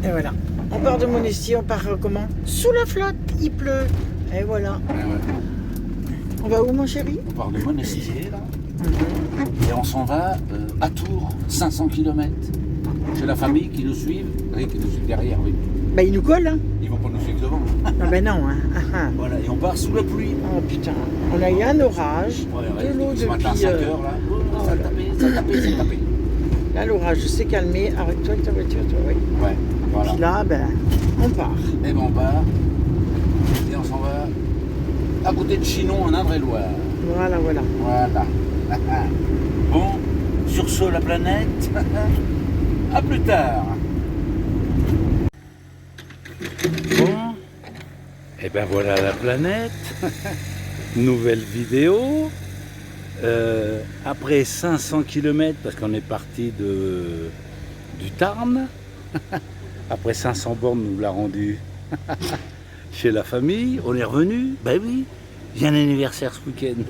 Et voilà. On part de Monestier, on part comment? Sous la flotte, il pleut. Et voilà. Ouais, ouais. On va où, mon chéri? On part de Monestier, là. Et on s'en va à Tours, 500 km. Chez la famille qui nous suivent. Oui, qui nous suivent derrière, oui. Bah, il nous colle, hein? Ils vont pas nous suivre devant. Ah ben non, hein. Ah, ah. Voilà, et on part sous la pluie. Oh putain, on a eu un orage, Ouais, de l'eau ce matin à depuis... 5 heures, là. Oh, ça a tapé, ça a tapé, ça a tapé. Là, l'orage s'est calmé. Arrête-toi avec ta voiture, toi, oui. Ouais, voilà. Puis là, ben, on part. Et ben on part. Et on s'en va à côté de Chinon, en Indre-et-Loire. Voilà, voilà. Voilà. Bon, sur ce, la planète. À plus tard. Bon, et ben voilà la planète. Nouvelle vidéo. Après 500 km, parce qu'on est parti du Tarn. Après 500 bornes, nous l'a rendu chez la famille. On est revenu. Ben oui, il y a un anniversaire ce week-end.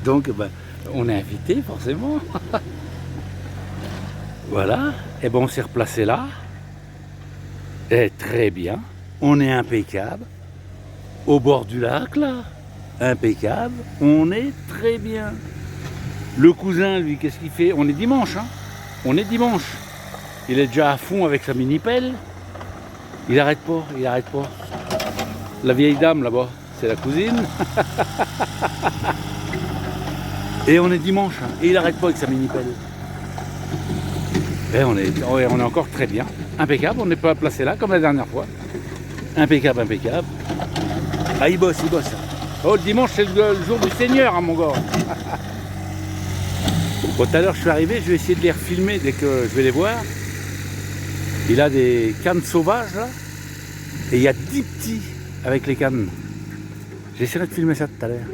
Donc, ben, on est invité forcément. Voilà. Et ben on s'est replacé là. Et très bien. On est impeccable. Au bord du lac là. Impeccable. On est très bien. Le cousin, lui, qu'est-ce qu'il fait? On est dimanche, hein. On est dimanche. Il est déjà à fond avec sa mini-pelle. Il arrête pas, il arrête pas. La vieille dame là-bas, c'est la cousine. Et on est dimanche, hein, et il arrête pas avec sa mini-pelle. Et on est encore très bien. Impeccable, on n'est pas placé là comme la dernière fois. Impeccable, impeccable. Ah, il bosse, il bosse. Oh, le dimanche, c'est le jour du Seigneur, hein, mon gars. Bon, tout à l'heure, je suis arrivé, je vais essayer de les refilmer dès que je vais les voir. Il a des cannes sauvages, là. Et il y a 10 petits avec les cannes. J'essaierai de filmer ça tout à l'heure.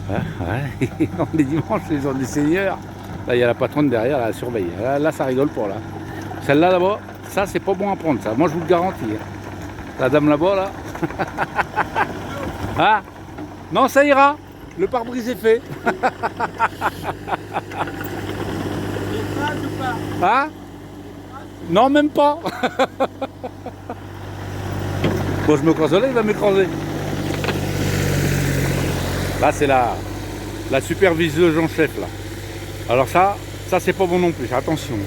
Ouais, ouais. On est dimanche, c'est le jour du Seigneur. Là, il y a la patronne derrière, là, elle surveille. Là, ça rigole pas, là. Celle-là, là-bas, ça, c'est pas bon à prendre, ça. Moi, je vous le garantis. La dame là-bas, là. Ah, non, ça ira. Le pare-brise est fait. Ah, non, même pas. Bon, je me croise là, il va m'écraser. Là, c'est la superviseuse en chef, là. Alors ça c'est pas bon non plus, attention.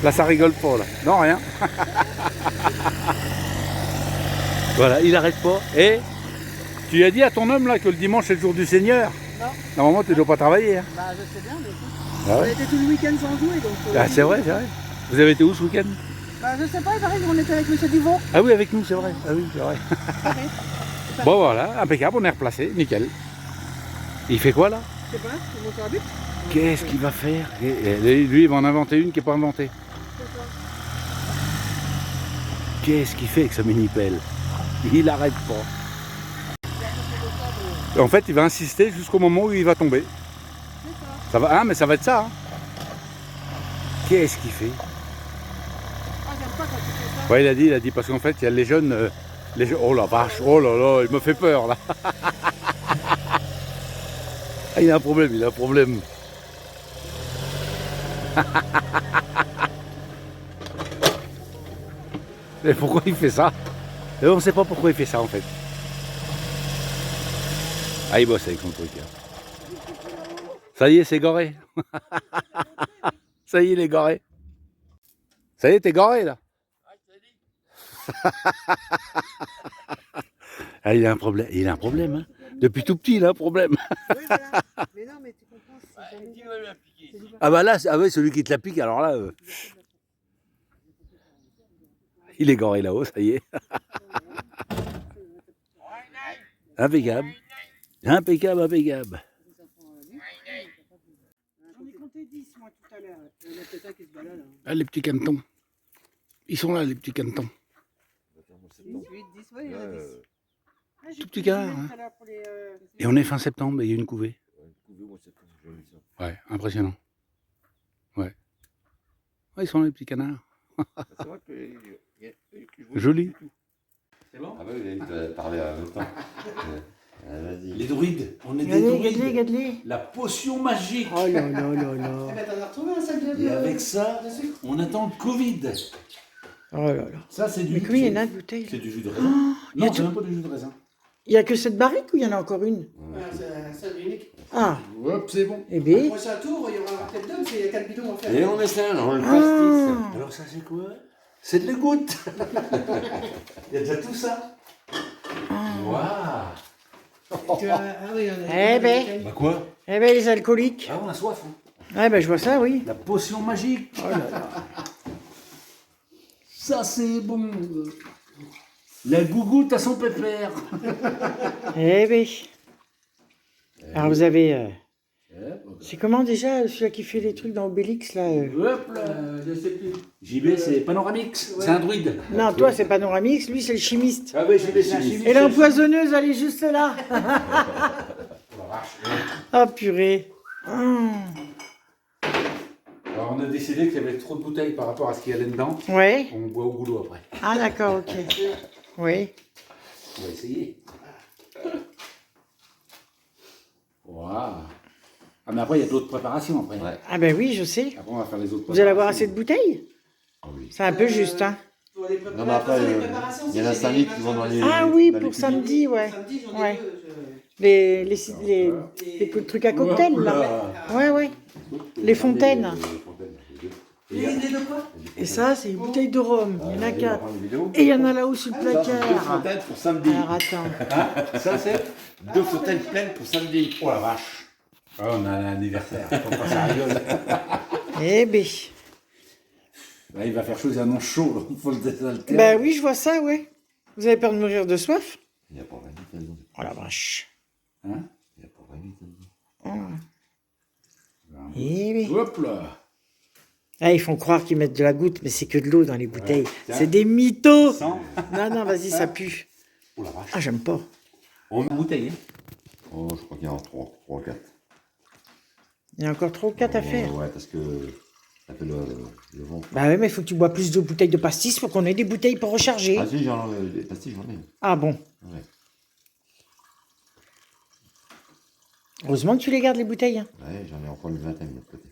Là, ça rigole pas, là. Non, rien. Voilà, il arrête pas. Et tu as dit à ton homme, là, que le dimanche, c'est le jour du Seigneur? Non. Normalement, tu ne dois pas travailler. Hein. Bah, je sais bien, mais écoute, Ah on ouais. a été tout le week-end sans jouer, donc... Ah, c'est vrai, c'est vrai. Vous avez été où ce week-end? Bah, je sais pas, il paraît qu'on était avec M. Duvaux. Ah oui, avec nous, c'est vrai. Ah oui, c'est vrai. Bon, voilà, impeccable, on est replacé, nickel. Il fait quoi, là? Je sais pas, c'est mon sur la butte. Qu'est-ce qu'il va faire? Lui, il va en inventer une qui n'est pas inventée. Qu'est-ce qu'il fait avec sa mini-pelle? Il n'arrête pas. Et en fait, il va insister jusqu'au moment où il va tomber. Ça va, hein, mais ça va être ça. Hein. Qu'est-ce qu'il fait? Ah, j'aime pas quand tu fais ça. Ouais, il a dit, parce qu'en fait, il y a les jeunes, oh la vache, oh là là, il me fait peur, là. Ah, il a un problème, il a un problème. Et pourquoi il fait ça? Et on ne sait pas pourquoi il fait ça en fait. Ah, il bosse avec son truc. Hein. Ça y est, c'est garé. Ça y est, il est garé. Ça y est, t'es garé là. Ah, il a un problème. Il a un problème. Hein. Depuis tout petit, il a un problème. Oui, voilà. Mais non, mais tu comprends, c'est jamais... Ah bah là, ah ouais, celui qui te la pique, alors là... Il est garé là-haut, ça y est. Impeccable. Impeccable, impeccable. J'en ai compté 10, moi, tout à l'heure. Il y en a peut-être un qui se balade. Ah, les petits canetons. Ils sont là, les petits canetons. 8, 10, oui, il y en a 10. Ah, Tout petit canard. Hein. Et on est fin septembre et il y a une couvée. Ouais, impressionnant. Ouais. Ouais, ils sont là, les petits canards. Joli. C'est bon? Ah bah oui, tu as parlé en même temps. Vas-y. Les druides, on est des Regardez, druides. regardez, regardez. La potion magique. Oh là là là là. Eh ben, t'en as retrouvé un sac de... Et avec ça, on attend le Covid. Oh là là. Ça, c'est du... Mais combien il y en a de bouteilles? C'est du jus de raisin. il y a Non, c'est tout- même pas du jus de raisin. Il n'y a que cette barrique ou il y en a encore une? C'est unique. Ah, Hop, c'est bon. eh bien. Le prochain tour, il y aura peut-être deux, parce qu'il y a 4 bidons à faire. Et on met ça dans le Ah. pastis. Alors ça, c'est quoi? C'est de la goutte. Il y a déjà tout ça. Waouh. Ah oui, Eh ben. Bah quoi? Eh bien, les alcooliques. Ah, on a soif. Hein. Ah ben, je vois ça, oui. La potion magique. Oh là là. Ça, c'est bon. La gougoute à son pépère. Eh bien. Alors, vous avez... Hop, c'est comment déjà, celui-là qui fait les trucs dans Obélix, là hop là. Je sais plus. JB, c'est Panoramix. C'est un druide. Non, toi, c'est Panoramix, lui, c'est le chimiste. Ah oui, JB, c'est un chimiste. Et l'empoisonneuse, elle est juste là. Ah, purée. Alors, on a décidé qu'il y avait trop de bouteilles par rapport à ce qu'il y avait dedans. Ouais. On boit au goulot après. Ah, d'accord, ok. Oui. On va essayer. Waouh. Ah, mais après, il y a d'autres préparations après. Ouais. Ah ben oui, je sais. Après, on va faire les autres Vous allez avoir assez de bouteilles? Ah oui. C'est un peu juste, hein. Pour les Non, mais après, il y en a 5 litres qui vont dans les. Ah oui, dans les pour cubes. samedi, ouais. Samedi, j'en ai Ouais. deux. Les trucs à cocktail, là. Ouais, ouais. Les fontaines. Les deux quoi? Et ça, c'est une bouteille de rhum. Il y en a On va 4. prendre une vidéo. Et il y en a là-haut sur le Ça, c'est deux placard. fontaines pour samedi. Alors, attends. Ça, c'est... Deux fontaines pleines pour samedi. Oh la vache. Ah, on a un anniversaire. Faut pas ça rigole. Eh ben. Là, il va faire chaud, il annonce chaud. Il faut le désaltérer. Ben oui, je vois ça, ouais. Vous avez peur de mourir de soif? Il n'y a pas 20 litres là-dedans. Oh la vache. Hein? Il n'y a pas 20 litres là-dedans. Eh ben. Hop là. Ah, ils font croire qu'ils mettent de la goutte, mais c'est que de l'eau dans les bouteilles. Tiens. C'est des mythos. Sans. Non, non, vas-y, ça pue. Oh la vache. Ah, j'aime pas. On met une bouteille. Hein? Oh, je crois qu'il y en a 3, 4. Il y a encore 3 ou 4 à faire. Ouais, parce que ça fait le vent. Bah oui, mais il faut que tu bois plus de bouteilles de pastis pour qu'on ait des bouteilles pour recharger. Ah si, les pastilles, j'en ai. Ah bon. Ouais. Heureusement que tu les gardes, les bouteilles. Hein. Ouais, j'en ai encore une vingtaine de l'autre côté.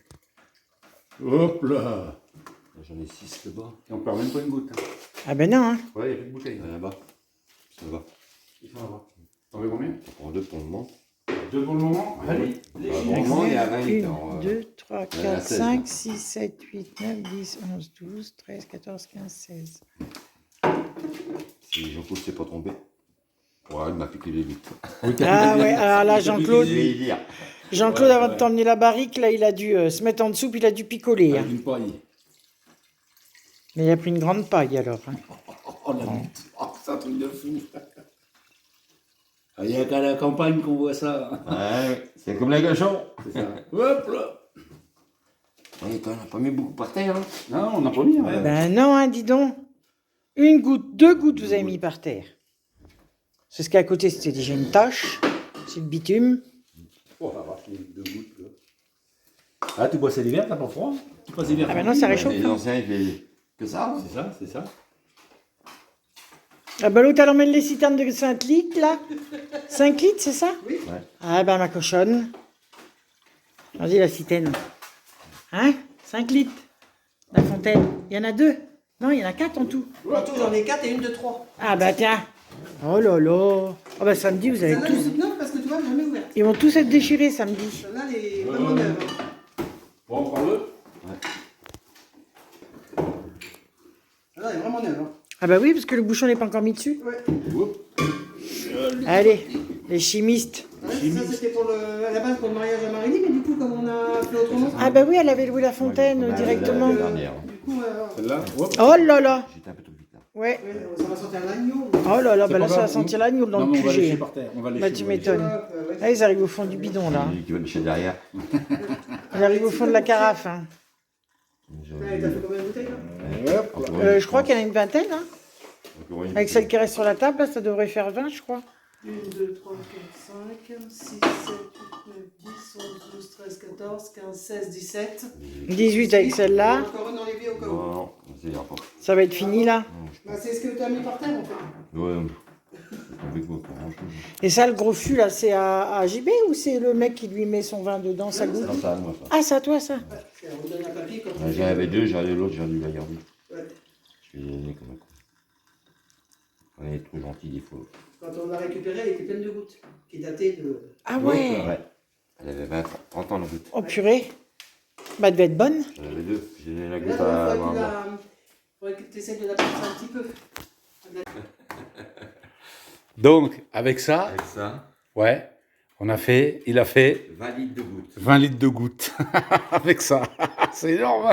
Hop là. Là, j'en ai 6 là-bas. Et on perd même pas une goutte. Hein. Ah ben non, hein. Ouais, il n'y a plus de bouteille. Là-bas. Ça va. Ils sont là-bas. T'en veux combien? On prend 2 pour le moment. 2 pour le moment. Allez. Pour le moment, il y a 20 litres. 1, 2, 3, il y en a 4, 16, 5, 6, 7, 8, 9, 10, 11, 12, 13, 14, 15, 16. Si Jean-Claude ne s'est pas trompé. Ouais, il m'a piqué les vitres. Ah ouais, alors là, Jean-Claude, Je vais y dire. Jean-Claude, avant de t'emmener la barrique, là, il a dû se mettre en dessous, puis il a dû picoler. Hein. Avec une paille. Mais il a pris une grande paille, alors. Hein. Oh la lutte. Oh, c'est un truc de fou. Il n'y a qu'à la campagne qu'on voit ça. Ouais, c'est comme les cochons. C'est ça. Hop là. Ouais, on n'a pas mis beaucoup par terre. Hein. Non, on n'a pas mis. Hein. Ben non, hein, dis donc. Une goutte, 2 gouttes, vous avez mis par terre. C'est ce qu'à côté, c'était déjà une tache. C'est le bitume. Oh la vache, les 2 gouttes. Là. Ah, tu bois ça l'hiver, t'as pas froid? Tu passes l'hiver. Ah ben non, ça réchauffe. Les anciens, ils faisaient que ça. Hein. C'est ça, c'est ça. Ah ben l'autre, elle emmène les citernes de 5 litres, là. 5 litres, c'est ça? Oui. Ouais. Ah ben ma cochonne. Vas-y, la citerne. Hein? 5 litres. La fontaine. Il y en a 2. Non, il y en a 4 en tout. En tout, j'en ai 4 et une de 3. Ah bah tiens. Oh là là. Ah bah samedi, vous avez Celle-là, tous... je dis non, parce que tu vois, jamais ouverte. Ils vont tous être déchirés samedi. Celle-là, elle est vraiment neuve. Bon, prends-le. Celle-là, elle est vraiment neuve. Hein. Ah bah oui, parce que le bouchon n'est pas encore mis dessus. Ouais. Allez, les chimistes. Ouais, ça, c'était pour à la base pour le mariage à Marily, mais du coup, comme on a fait autrement, Ah bah oui, elle avait loué la fontaine Ouais, directement. la dernière. du coup, Celle-là. Hop. Oh là là. J'étais un peu trop vite là. Ouais. ouais, ça va sortir l'agneau. Oh là là, C'est bah là pas ça va grave. sentir l'agneau dans Non, le mais on va lécher QG. par terre. On va lécher. Bah tu on va lécher. m'étonnes. Ouais. Ah, ils arrivent au fond du bidon là. Qui va lécher derrière. Ils arrivent au fond de la carafe. Hein. Ouais, t'as fait combien de bouteilles là? Hop. Je crois qu'il y en a une vingtaine. Hein. Avec celle qui reste sur la table, là, ça devrait faire 20, je crois. 1, 2, 3, 4, 5, 6, 7, 8, 9, 10, 11, 12, 13, 14, 15, 16, 17. 18 avec celle-là. Encore une dans les vies au cas où. Non, ça ira pas. Ça va être fini là. Bah, c'est ce que tu as mis par terre en fait. Ouais, c'est tombé quoi, pas grand-chose. Et ça, le gros fût là, c'est à JB ou c'est le mec qui lui met son vin dedans, ça goûte? Non, ça, moi, ça. Ah, c'est à toi ça. On vous donne un papier quand J'en avais 2, j'en avais l'autre, j'ai dû la garder. Ouais. Je l'ai donné comme un coup. On est trop gentil des fois. Quand on l'a récupérée, elle était pleine de gouttes. Qui datait de. Ah ouais. Ouais. Elle avait 20 ans, 30 ans la goutte. Oh purée. Bah, elle devait être bonne. J'en avais deux. J'ai donné la Et goutte là, à il maman. faudrait que tu essaies de la passer un petit peu. Donc, avec ça, Avec ça, ouais, il a fait 20 litres de gouttes. 20 litres de gouttes. Avec ça. C'est énorme.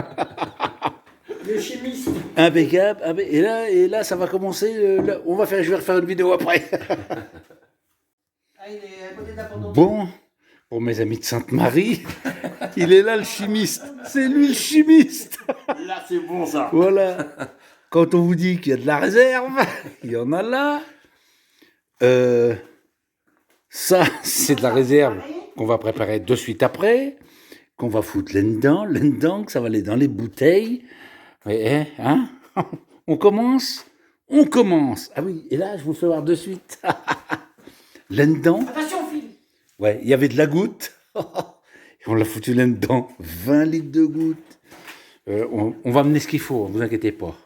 Le chimiste. Impeccable. Et là, ça va commencer. Je vais refaire une vidéo après. Ah, il est à côté de la pendant. Bon, pour mes amis de Sainte-Marie, il est là le chimiste. C'est lui le chimiste. Là, c'est bon ça. Voilà. Quand on vous dit qu'il y a de la réserve, il y en a là. Ça, c'est de la réserve qu'on va préparer de suite après, qu'on va foutre là-dedans, que ça va aller dans les bouteilles. Ouais, hein? On commence? On commence. Ah oui, et là, je vous fais voir de suite. Là-dedans, Attention, Phil. ouais, il y avait de la goutte. Et on l'a foutu là-dedans. 20 litres de goutte. On va amener ce qu'il faut, ne vous inquiétez pas.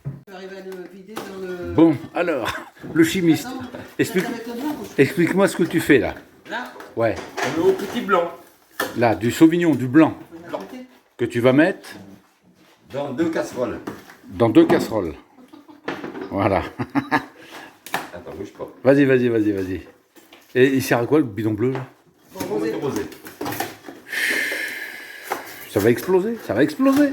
On peut arriver à le vider dans le. Bon, alors, le chimiste, Attends, explique- avec le blanc, explique-moi ce que tu fais là. là, Ouais, On met au petit blanc. là, du sauvignon, du blanc, on va côté. que tu vas mettre Dans 2 casseroles. dans 2 casseroles. Voilà. Attends, bouge pas. Vas-y. Et il sert à quoi le bidon bleu là? On va rosé. Ça va exploser,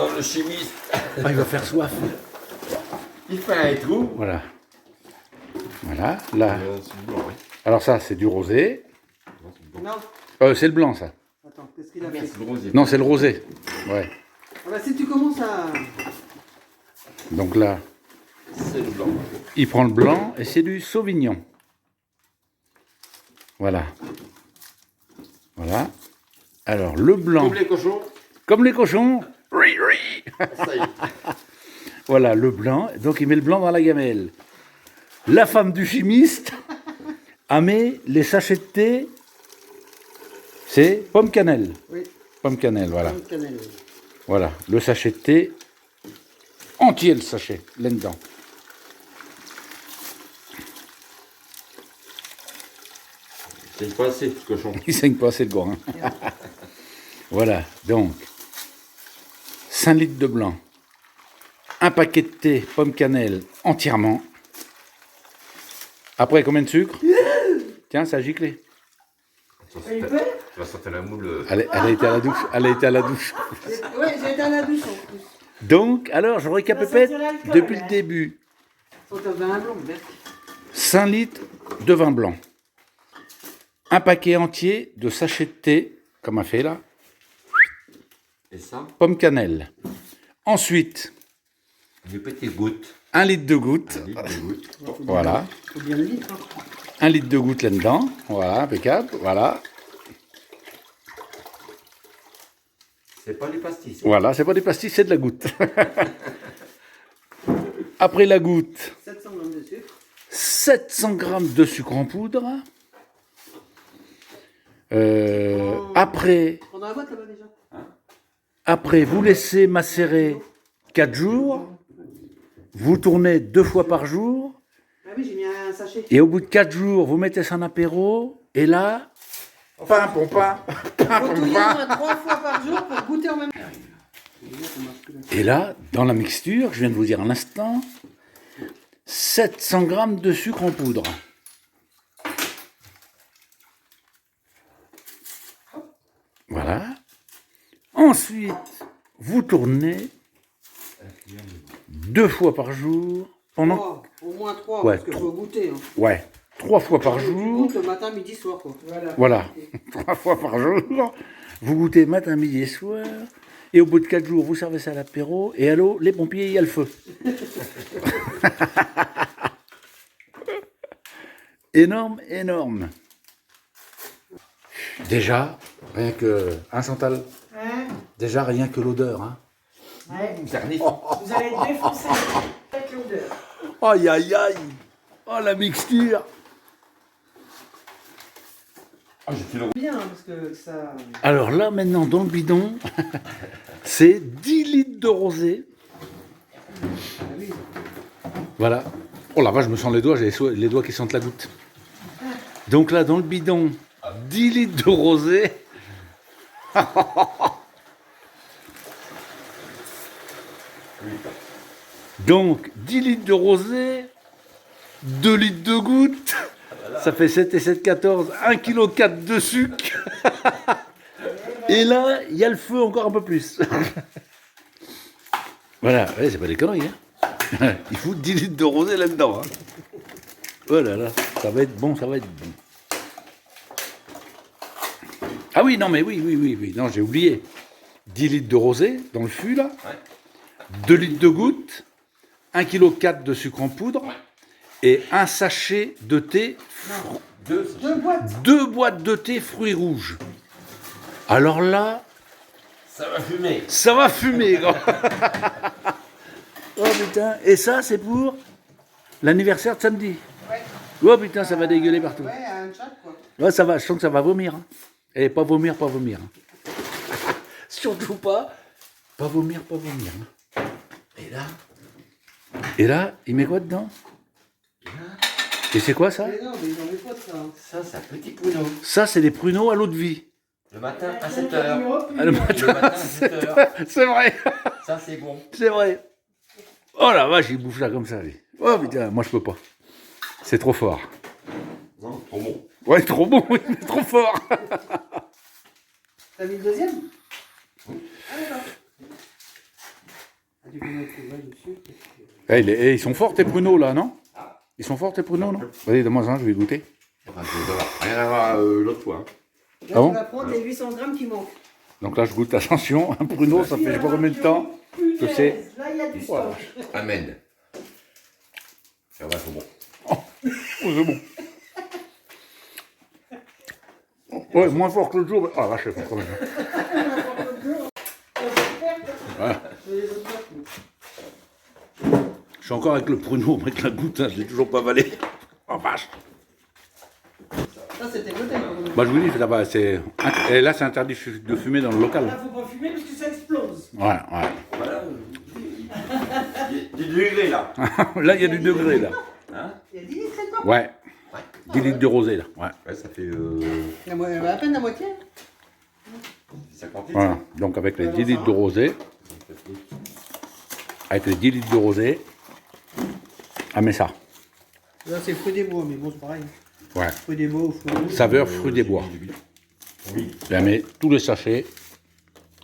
Oh, le chimiste. Ah, il va faire soif. Il fait un trou. Voilà, là. C'est du blanc, oui. Alors ça, c'est du rosé. Non, c'est du blanc. Non, C'est le blanc ça. attends, qu'est-ce qu'il a Merde, fait? c'est le rosé. Non, c'est le rosé. Ouais. Ah bah, si tu commences à. Donc là, C'est le blanc. il prend le blanc et c'est du sauvignon. Voilà. Alors, le blanc, Comme les cochons. comme les cochons. Ri, ri. Ça y est. Voilà, le blanc. Donc, il met le blanc dans la gamelle. La femme du chimiste a mis les sachets de thé. C'est pomme cannelle. Oui, Pomme cannelle, voilà. de cannelle. Oui. Voilà, le sachet de thé. Entier le sachet, là-dedans. C'est pas assez, ce cochon. Il saigne pas assez le gorin. Voilà, donc 5 litres de blanc, un paquet de thé, pomme cannelle entièrement. Après, combien de sucre? Tiens, ça a giclé. Tu vas sortir la moule. Elle a été à la douche. Elle a été à la douche. Ouais, j'ai été à la douche en plus. Donc, alors, je récapépète depuis le début. Quand t'avais un blanc, mec. 5 litres de vin blanc. Un paquet entier de sachets de thé, comme on fait là, Et ça, pomme cannelle. Ensuite, des petites gouttes. 1 litre de gouttes. 1 litre de gouttes. Voilà. Faut bien le litre. Hein. 1 litre de gouttes là-dedans. Voilà, impeccable. Voilà. C'est pas les pastilles. Voilà, c'est pas des pastilles, c'est de la goutte. Après la goutte, 700 grammes de sucre. 700 grammes de sucre en poudre. Après, Prends dans la boîte là-bas déjà. après, vous laissez macérer 4 jours. Vous tournez 2 fois par jour. Ah oui, j'ai mis un sachet. Et au bout de 4 jours, vous mettez ça en apéro. Et là, pam, pom, pam, pam, Faut pom, touiller pam. au moins 3 fois par jour pour goûter en même temps. Et là, dans la mixture, je viens de vous dire à l'instant, 700 grammes de sucre en poudre. Voilà. Ensuite, vous tournez 2 fois par jour pendant... Au moins 3, Ouais, parce qu'il faut goûter. Hein. Ouais, 3 fois par Tu jour. goûtes le matin, midi, soir. Quoi. Voilà, 3 fois par jour. Vous goûtez matin, midi et soir. Et au bout de 4 jours, vous servez ça à l'apéro. Et allô, les pompiers, il y a le feu. Énorme, énorme. Déjà, rien que... Hein, Chantal? Hein? Déjà, rien que l'odeur. Hein. Ouais. Ternif. Vous allez être défoncé avec l'odeur. Aïe, aïe, aïe. Oh, la mixture. Ah, j'ai fait le Bien, parce que ça. Alors là, maintenant, dans le bidon, C'est 10 litres de rosé. Voilà. Oh la vache, je me sens les doigts, j'ai les doigts qui sentent la goutte. Donc là, dans le bidon, 10 litres de rosé. Donc, 10 litres de rosé, 2 litres de gouttes, ça fait 7 et 7, 14, 1,4 kg de sucre. Et là, il y a le feu encore un peu plus. Voilà, ouais, c'est pas des conneries. Hein. Il faut 10 litres de rosé là-dedans. Hein. Oh là là, ça va être bon, ça va être bon. Ah oui, non, mais oui, non, j'ai oublié. 10 litres de rosé dans le fût, là. 2 litres de gouttes, 1,4 kg de sucre en poudre et un sachet de thé. Deux boîtes de thé fruits rouges. Alors là, Ça va fumer. ça va fumer, gros. Oh putain, et ça, c'est pour l'anniversaire de samedi. Ouais. Oh putain, ça va dégueuler partout. Ouais, un chat, quoi. Ouais, ça va, je sens que ça va vomir. Hein. Et pas vomir, pas vomir. Hein. Surtout pas vomir, pas vomir. Hein. Et là, il met quoi dedans? Et c'est quoi ça? Mais non, mais j'en ai pas de ça. Hein. Ça, c'est un petit pruneau. Ça, c'est des pruneaux à l'eau de vie. Le matin à 7h. Ah, le matin, à 7h. c'est vrai, Ça, c'est bon. c'est vrai. Oh la vache, il bouffe ça comme ça, lui. Oh putain, moi je peux pas. C'est trop fort. Non, trop bon. Ouais, trop bon, oui, mais trop fort. T'as mis le deuxième? Ah, d'accord. Ah, tu peux mettre le vrai dessus. Ils sont forts tes pruneaux là, non? Ils sont forts tes pruneaux, non? Vas-y, donne-moi un, je vais goûter. Enfin, ça va rien à voir l'autre fois. Hein. Là, Ah bon tu vas prendre les 800 grammes qui manquent. Donc là, je goûte, attention, un pruneau, ça fait je sais pas combien de temps que c'est. Là, il y a du Voilà. stock. Amen. Ça va, c'est bon. Oh, c'est bon. Ouais, moins fort que l'autre jour. Ah, vache, c'est fort quand même. Voilà. Je suis encore avec le pruneau, avec la goutte, hein, je l'ai toujours pas avalé. Oh vache. Ça, c'était le thème. Bah je vous dis, ça va, c'est... Et là, c'est interdit de fumer dans le Là, local. faut pas fumer parce que ça explose. Ouais, ouais. Voilà. Du degré, là. Là, il y a du degré, là. Hein? Il y a 10 litres dedans. Ouais. 10 litres de rosé, là. Ouais. Ouais, ça fait À peine la moitié. 50 litres. Voilà. Donc, avec les 10 litres de rosé, ah, mais ça. Là, c'est fruits des bois, mais bon, c'est pareil. Ouais. Fruits des bois ou fruits rouges. Saveur fruits des bois. Oui. Elle met tous les sachets,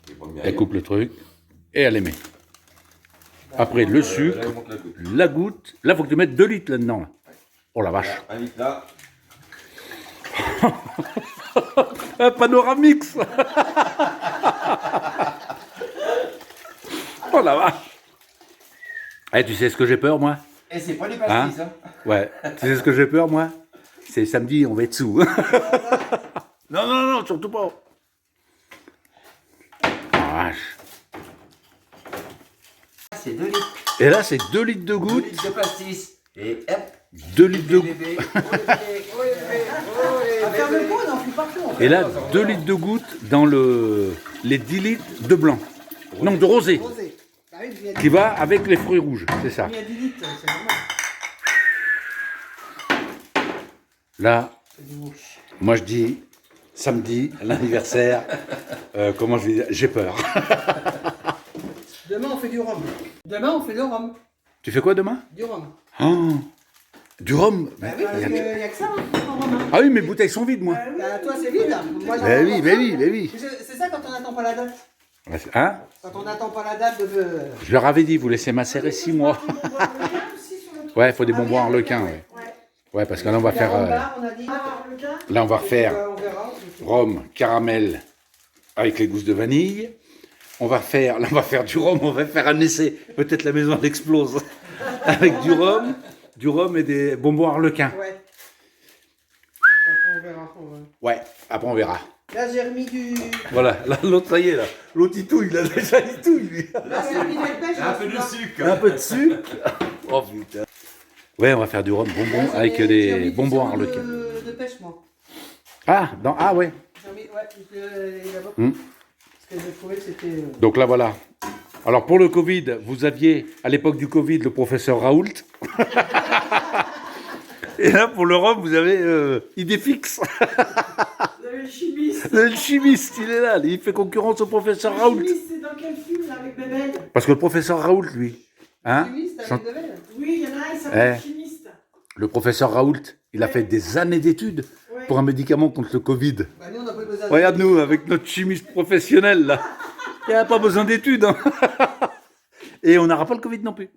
Les pommes elle coupe le truc, et elle les met. Après, le Là, sucre, il monte la goutte. la goutte. Là, il faut que tu mettes 2 litres là-dedans. Là. Oh la vache. Un litre là. Un panoramix. Oh la vache. Eh, tu sais ce que j'ai peur, moi? Et c'est pas des pastilles, hein. Ouais. Tu sais ce que j'ai peur, moi? C'est samedi, on va être sous. Non, surtout pas. Ah, vache. C'est 2 litres. Et là, c'est 2 litres de 2 gouttes. litres de pastis. Et hop. 2 litres de gouttes. Bébé. Oh, bébé. Oh, bébé. Oh, À faire le bébé. pot, on en fout partout. Et là, 2 litres de gouttes dans les 10 litres de blanc. Non, de rosé. Rosé. Ah oui, il y a 10 Qui va avec les fruits rouges, c'est ça. il y a 10 litres, c'est normal. Là, C'est du mouche. moi je dis, samedi, l'anniversaire, comment je vais dire, j'ai peur. Demain, on fait du rhum. Demain, on fait le rhum. Tu fais quoi demain? Du rhum. Oh, du rhum. Bah oui, parce qu'il n'y a que ça, hein, en rhum. Hein. Ah oui, mes bouteilles sont vides, moi. Bah, toi, c'est vide. Moi, j'en Ben ai oui, encore ben ça. oui, ben oui. C'est ça quand on n'attend pas la date. Hein? Quand on n'attend pas la date de. Je leur avais dit, vous laissez macérer 6 mois. Ouais, il faut des bonbons harlequins, ouais. Ouais, parce que là, on va faire... On a dit. là, on va refaire On verra. rhum, caramel, avec les gousses de vanille. On va faire du rhum, on va faire un essai. Peut-être la maison elle explose. Avec du rhum et des bonbons harlequins. Ouais. Après, on verra. Ouais, après on verra. Là, j'ai remis du. Voilà, là, l'autre, ça y est, là. L'autre, il touille, là, déjà, il touille, lui. Là, j'ai remis de la pêche. Un peu de sucre. Un peu de sucre. Oh putain. Ouais, on va faire du rhum bonbon avec des bonbons harlequins. De pêche, moi. Ah, ah ouais. J'ai remis. Ouais, il y a beaucoup. Hmm. que j'ai trouvé que c'était... Donc là, voilà. Alors, pour le Covid, vous aviez, à l'époque du Covid, le professeur Raoult. Et là, pour le rhum, vous avez Idéfix. Vous avez le chimiste. Le chimiste, il est là. Il fait concurrence au professeur Raoult. Le chimiste, c'est dans quel film, là, avec Bébel? Parce que le professeur Raoult, lui, hein, Le chimiste chante- avec Bébel? Oui, il y en a un, il s'appelle le chimiste. le professeur Raoult, il a fait des années d'études Ouais. pour un médicament contre le Covid. Bah, nous, on n'a pas besoin de... Regarde-nous, avec notre chimiste professionnel, là. Il n'y a pas besoin d'études. Hein. Et on n'aura pas le Covid non plus.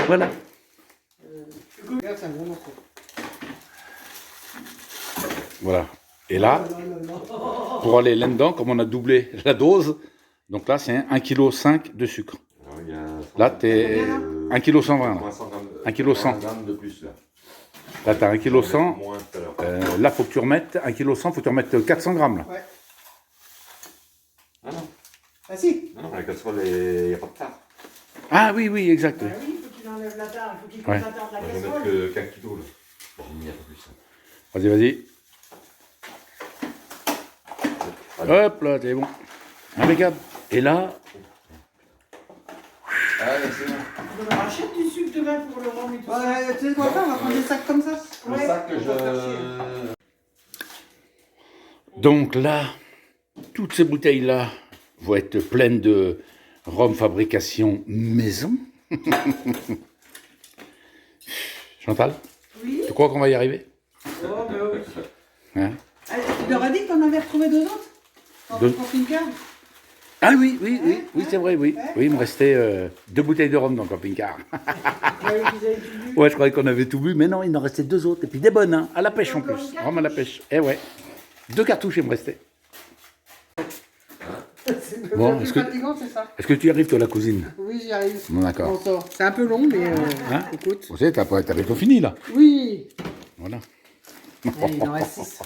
Voilà. Regarde, c'est un gros morceau. Voilà. Et là, pour aller là-dedans, comme on a doublé la dose, donc là, c'est 1,5 kg de sucre. Alors, il y a Là, t'es 1,120 kg. 300 grammes, 1 kg 100. grammes de plus, là. Là, t'as 1,1 kg. Moins tout à l'heure. Là, faut que tu remettes 1,1 kg, faut que tu remettes 400 grammes. Là. Ouais. Ah non, Ah si. non, la casserole, il n'y a pas de tarte. Ah oui, oui, exact. Bah Oui. oui, il faut qu'il enlève la tarte, il faut qu'il Ouais. coupe la tarte de la Moi, je vais casserole. mettre que 4 kilos, là. J'ai mis un peu plus. Vas-y, vas-y. Hop là, c'est bon. Impeccable. Et là, Allez, c'est bon. On rachète du sucre de vin pour le rhum et tout ça. Ouais, tu sais quoi faire, on va prendre des sacs comme ça. Le Ouais, sac que on va faire chier. donc là, toutes ces bouteilles-là vont être pleines de rhum fabrication maison. Chantal, Oui. tu crois qu'on va y arriver? Oh, bah oui. Hein? Ah, tu leur as dit que t'en avais retrouvé deux autres en Deux. camping-car. Ah oui, oui, oui, oui, c'est vrai, oui. Oui, il me restait 2 bouteilles de rhum dans le camping-car. Ouais, vous avez tout vu. Ouais, je croyais qu'on avait tout bu, mais non, il en restait 2 autres. Et puis des bonnes, hein, à la pêche en Encore plus. une Rhum à la pêche. Eh ouais. 2 cartouches, il me restait. C'est Bon, le est-ce plus que- fatigant, c'est ça. Est-ce que tu y arrives, toi, la cousine? Oui, j'y arrive. Bon, d'accord. On sort. C'est un peu long, mais Hein? écoute. Vous savez, t'as bientôt fini, là. Oui. Voilà. Allez, il en reste 6.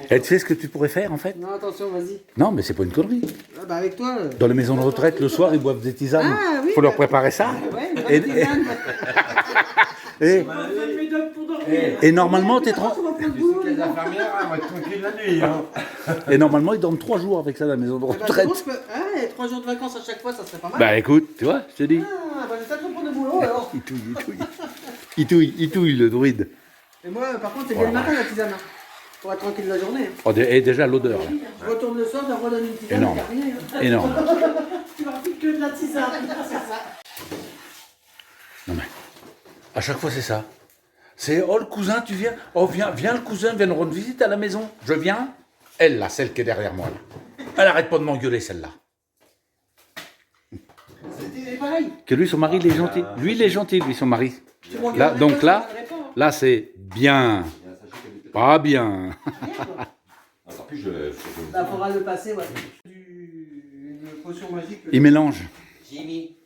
Et tu sais ce que tu pourrais faire, en fait? Non, attention, vas-y. Non, mais c'est pas une connerie. Ah, bah avec toi. Dans les maisons de retraite, le soir, ils boivent des tisanes. Ah, oui, Faut leur bah- préparer ça. Ouais, une Et- bonne tisane. Et, On va faire le médoc pour dormir. et normalement, t'es Par contre, on va prendre Tu boulot, sais que les les gars. infirmières, elles vont être tranquilles la nuit. Hein. Et normalement, ils dorment 3 jours avec ça dans la maison de Ah, bah, c'est retraite. bon, je peux- Ah, et 3 jours de vacances à chaque fois, ça serait pas mal. Bah écoute, tu vois, je te dis. Ah, bah j'ai ça pour de boulot alors. Il touille, il touille. Il touille, il touille, le druide. Et moi, par contre, c'est bien le matin la tisane. hein. Pour être tranquille la journée. hein. Oh, et déjà l'odeur, là. Je retourne le soir, je leur redonne une tisane. Énorme. terminé, hein. Énorme. Tu vas plus que de la tisane. Non mais, à chaque fois c'est ça. C'est, oh le cousin, tu viens. Oh viens, viens le cousin, viens nous rendre visite à la maison. Je viens. Elle là, celle qui est derrière moi là. Elle arrête pas de m'engueuler celle-là. C'était pareil. Que lui, son mari, il est gentil. Lui, il est gentil, lui, son mari. Tu m'en Là, gueulerais donc pas, là, je m'en gueulerais pas. là c'est bien. Il y a un sachet qui habite- Pas bien. Ah, tant pis, je le fais. Là, faudra le passer, ouais. Une potion magique. Il mélange. Jimmy.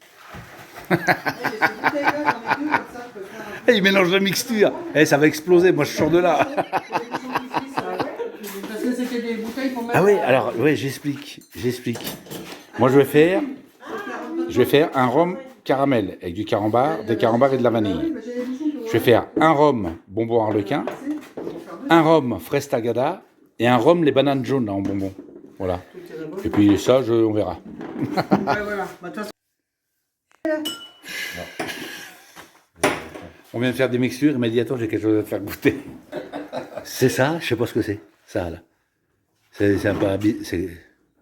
Eh, ces bouteilles-là, j'en ai deux comme ça, je peux faire un- Il mélange la mixture. Eh, ça va exploser, moi je sors de là. Parce que c'était des bouteilles pour mettre. Ah oui, alors, ouais, j'explique. Moi, je vais faire un rhum caramel avec du carambar, des carambars et de la vanille. Je vais faire un rhum bonbon harlequin, un rhum fraise tagada et un rhum les bananes jaunes là, en bonbon. Voilà. Et puis ça, on verra. Ouais, voilà. Bah, de toute façon, On vient de faire des mixtures, il m'a dit attends, j'ai quelque chose à te faire goûter. C'est ça, je sais pas ce que c'est. Ça là. C'est un peu c'est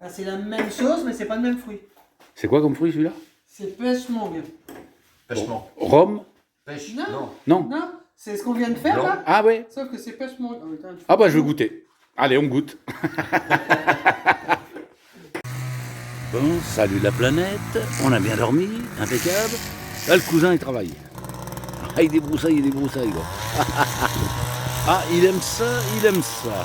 ah, c'est la même chose, mais c'est pas le même fruit. c'est quoi comme fruit celui-là? C'est pêche mangue. Pêchement. Rhum? Pêche. Non. Non. Non. Non, c'est ce qu'on vient de faire Non. là. Ah ouais. Sauf que c'est pêche mangue. Oh, putain, Ah bah je vais goûter. Allez, on goûte. Bon, salut la planète. On a bien dormi, impeccable. Là, le cousin, il travaille. Ah, il débroussaille, quoi. Ah, il aime ça, il aime ça.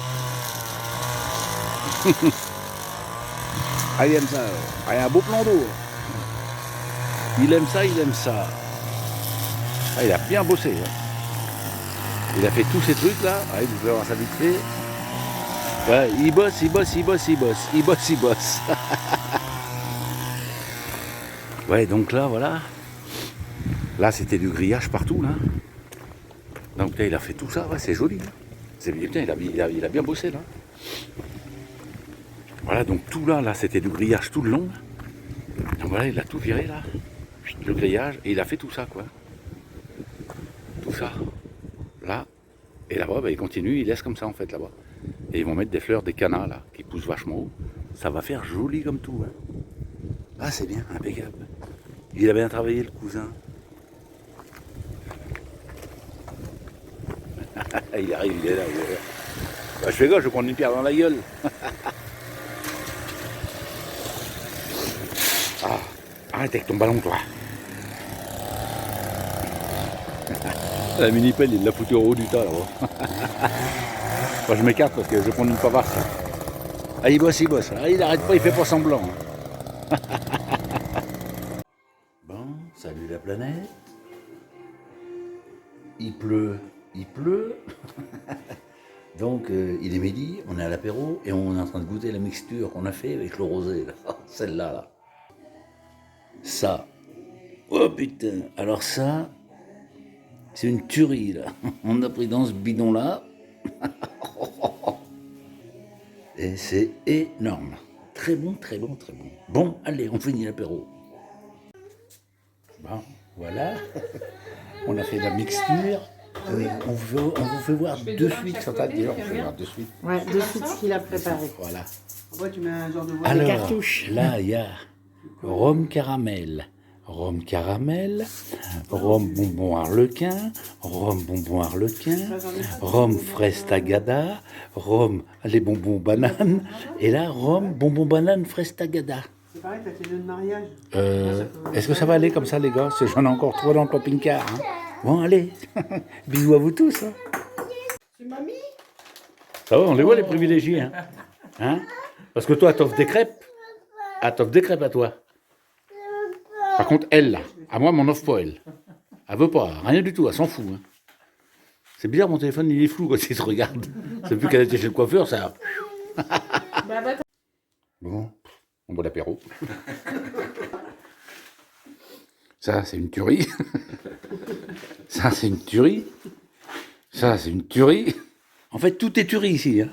Ah, il aime ça. Ah, il y a un beau plan d'eau. Il aime ça, il aime ça. Ah, il a bien bossé. Hein. Il a fait tous ces trucs là. Ah, vous pouvez voir ça vite fait. Ouais, il bosse. Ouais, donc là, voilà. Là, c'était du grillage partout, là. Donc, putain, il a fait tout ça, ouais, c'est joli. Hein. Putain, il a bien bossé, là. Voilà, donc tout là, c'était du grillage tout le long. Donc voilà, il a tout viré là. Le grillage, et il a fait tout ça, quoi. Tout ça. Là. Et là-bas, bah, il continue, il laisse comme ça, en fait, là-bas. Et ils vont mettre des fleurs, des canards, là, qui poussent vachement haut. Ça va faire joli comme tout, hein. Ah, c'est bien, impeccable. Il a bien travaillé, le cousin. Il arrive, il est là. Bah, je fais gauche, je vais prendre une pierre dans la gueule. Ah, arrête avec ton ballon, toi. La mini-pelle, il l'a foutu au haut du tas, là-bas. Moi, je m'écarte parce que je vais prendre une pavasse. Ah, il bosse, il bosse. Ah, il arrête pas, il fait pas semblant. Bon, salut la planète. Il pleut. Donc, il est midi, on est à l'apéro et on est en train de goûter la mixture qu'on a fait avec le rosé, là. Celle-là, là. Ça. Oh putain. Alors ça, c'est une tuerie, là. On a pris dans ce bidon-là. Et c'est énorme. Très bon, très bon, très bon. Bon, allez, on finit l'apéro. Bon, voilà. On a fait la mixture. On vous fait voir de suite, d'ailleurs, on fait voir de suite. Ouais, de suite ce qu'il a préparé. Voilà. Ouais, tu mets un genre de voix. Alors, cartouches. là, il y a rhum caramel, rhum bonbon harlequin, rhum fraise tagada, rhum les bonbons bananes, et là, rhum bonbon banane fraise tagada. C'est pareil, t'as tes jeux de mariage. Est-ce que ça va aller comme ça, les gars? Parce que j'en ai encore 3 dans le camping-car. Hein. Bon, allez, bisous à vous tous. Hein. C'est mamie? Ça va, on les voit, les privilégiés. Hein, parce que toi, t'offres des crêpes. Ah, t'offres des crêpes à toi. Par contre, elle, là, à moi, m'en offre pas, elle. Elle veut pas, rien du tout, elle s'en fout. Hein. C'est bizarre, mon téléphone, il est flou quand il se regarde. C'est plus qu'elle était chez le coiffeur, ça... Bon, on boit l'apéro. Ça, c'est une tuerie. Ça, c'est une tuerie. Ça, c'est une tuerie. En fait, tout est tuerie ici. Hein.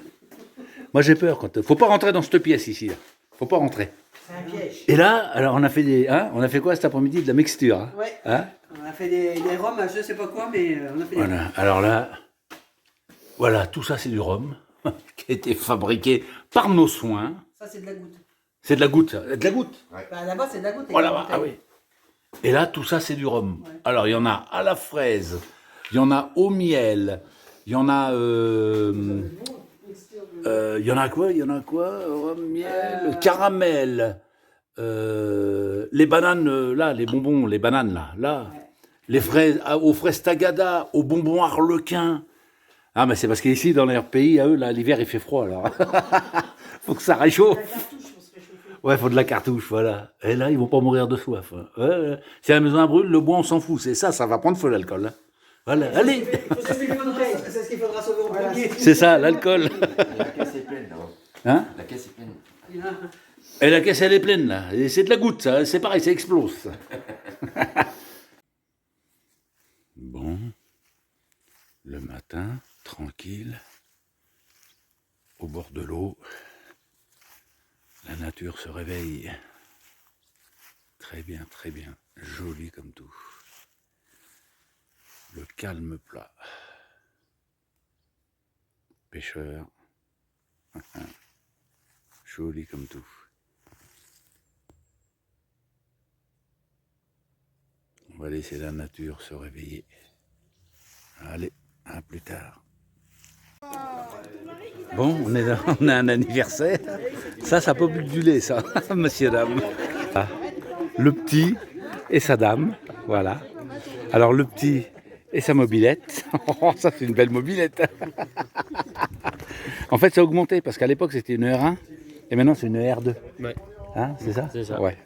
Moi, j'ai peur. Faut pas rentrer dans cette pièce ici. Là. Faut pas rentrer. C'est un piège. Et là, alors, on a fait on a fait quoi cet après-midi? De la mixture. Hein. Ouais. Hein, On a fait des rhums, je sais pas quoi, mais on a fait des voilà. Alors là, voilà, tout ça, c'est du rhum qui a été fabriqué par nos soins. Ça, c'est de la goutte. C'est de la goutte, ça. De la goutte. Bah, là-bas, c'est de la goutte. Voilà, ah oui. Et là, tout ça, c'est du rhum. Ouais. Alors, il y en a à la fraise, il y en a au miel, il y en a... il y en a quoi? Rhum, miel, caramel, les bananes, là, les bonbons, les bananes, là. Ouais. Les fraises, aux fraises tagada, aux bonbons harlequin. Ah, mais c'est parce qu'ici, dans leur pays, à eux, là, l'hiver, il fait froid, alors. Faut que ça réchauffe. Ouais, faut de la cartouche, voilà. Et là, ils vont pas mourir de soif. Hein. Ouais. Si la maison brûle, le bois, on s'en fout. C'est ça, ça va prendre feu, l'alcool. Hein. Voilà, allez. C'est ce qu'il faudra sauver au premier. C'est ça, l'alcool. La caisse est pleine, là. Hein? La caisse est pleine. Et la caisse, elle est pleine, là. Et c'est de la goutte, ça. C'est pareil, ça explose. Bon. Le matin, tranquille. Au bord de l'eau. La nature se réveille. Très bien, joli comme tout. Le calme plat. Pêcheur. Joli comme tout. On va laisser la nature se réveiller. Allez, à plus tard. Bon, on a un anniversaire. Ça peut plus du lait, ça, monsieur, dame. Ah, le petit et sa dame, voilà. Alors, le petit et sa mobilette. Oh, ça, c'est une belle mobilette. En fait, ça a augmenté, parce qu'à l'époque, c'était une R1, et maintenant, c'est une R2. Ouais. Hein, c'est ça? C'est ça. Ouais.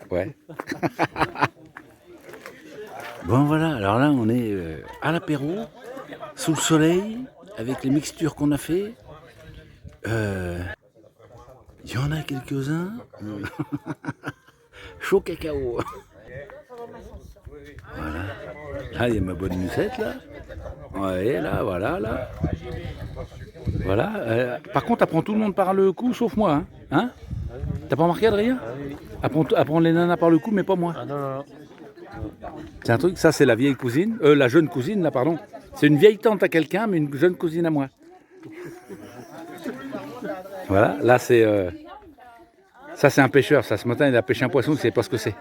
Bon, voilà, alors là, on est à l'apéro, sous le soleil, avec les mixtures qu'on a fait. Il y en a quelques-uns. Chaud cacao. Voilà. Là, il y a ma bonne musette, là. Ouais, là, voilà, là. Voilà. Par contre, elle prend tout le monde par le cou, sauf moi. Hein? T'as pas remarqué, Adrien? Apprendre les nanas par le cou, mais pas moi. Ah non, non, non. C'est un truc, ça c'est la vieille cousine, la jeune cousine, là, pardon. C'est une vieille tante à quelqu'un, mais une jeune cousine à moi. Voilà, là c'est... ça c'est un pêcheur, ça. Ce matin, il a pêché un poisson, il ne sait pas ce que c'est.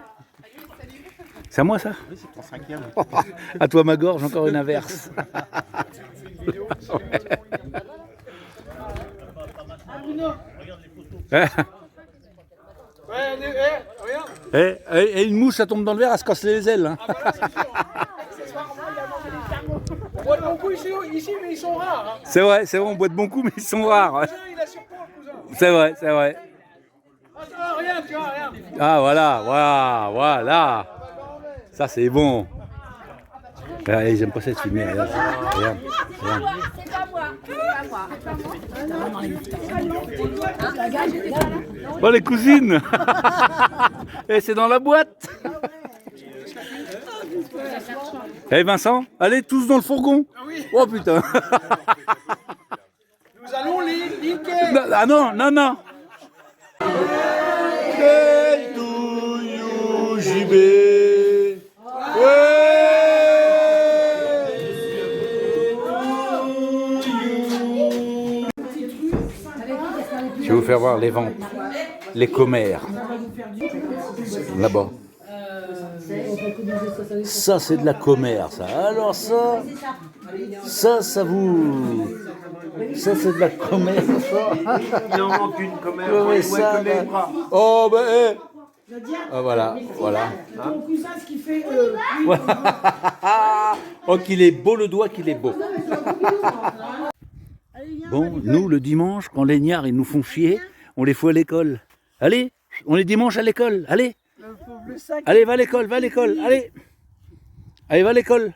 C'est à moi, ça? Oui, c'est ton 5e. À toi, ma gorge, encore une inverse. Et une mouche, ça tombe dans le verre, elle se casse les ailes. Hein. On boit de bons coups ici, mais ils sont rares. Hein. C'est vrai, on boit de bons coups, mais ils sont rares. Ouais. Il a surpris le cousin. C'est vrai, c'est vrai. Ah, regarde, tu vois, regarde. Ah, voilà. Ça, c'est bon. Allez, j'aime pas cette fumée. Regarde. C'est pas moi. Oh, les cousines. Et c'est dans la boîte. Eh Vincent, allez tous dans le fourgon. Oh putain. Nous allons les niquer. Non. Hey to you, JB. Je vais vous faire voir les ventes, les commères. Là-bas. Ça, c'est de la commère, ça. Alors ça vous... Ça, c'est de la commère, ça. Il en manque une quand même. Ouais, ça, les bras. Oh, ben, ah, voilà. Ton cousin, ce qui fait. Oh, qu'il est beau le doigt, qu'il est beau. Bon, nous, le dimanche, quand les gnards, ils nous font chier, on les fout à l'école. Allez, on est dimanche à l'école, allez. Allez, va à l'école, allez. Allez, va à l'école.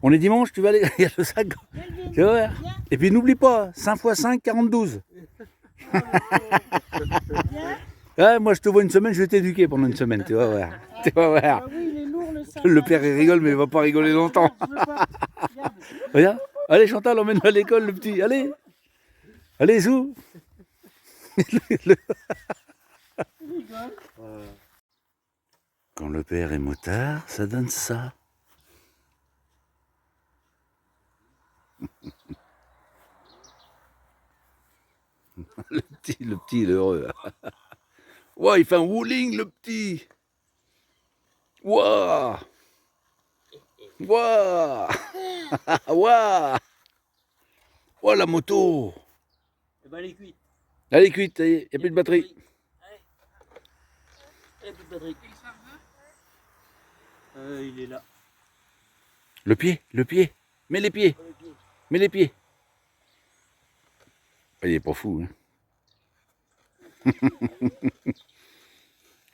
On est dimanche, tu vas aller. Il y a le sac. Tu vas voir. Et puis n'oublie pas, 5 x 5, 42. Ouais, moi, je te vois une semaine, je vais t'éduquer pendant une semaine, tu vas voir. Tu vas voir. Le père, il rigole, mais il va pas rigoler longtemps. Regarde. Allez, Chantal, emmène-le à l'école, le petit. Allez. Allez, Zou. Quand le père est motard, ça donne ça. Le petit, il est heureux. Ouah, il fait un wooling, le petit. Ouah. Ouah. Ouah. Ouah, la moto. Eh ben, elle est cuite. Elle est cuite, il n'y a plus de batterie. Il n'y a plus de batterie. Il est là. Le pied. Mets les pieds. Il est pas fou, hein.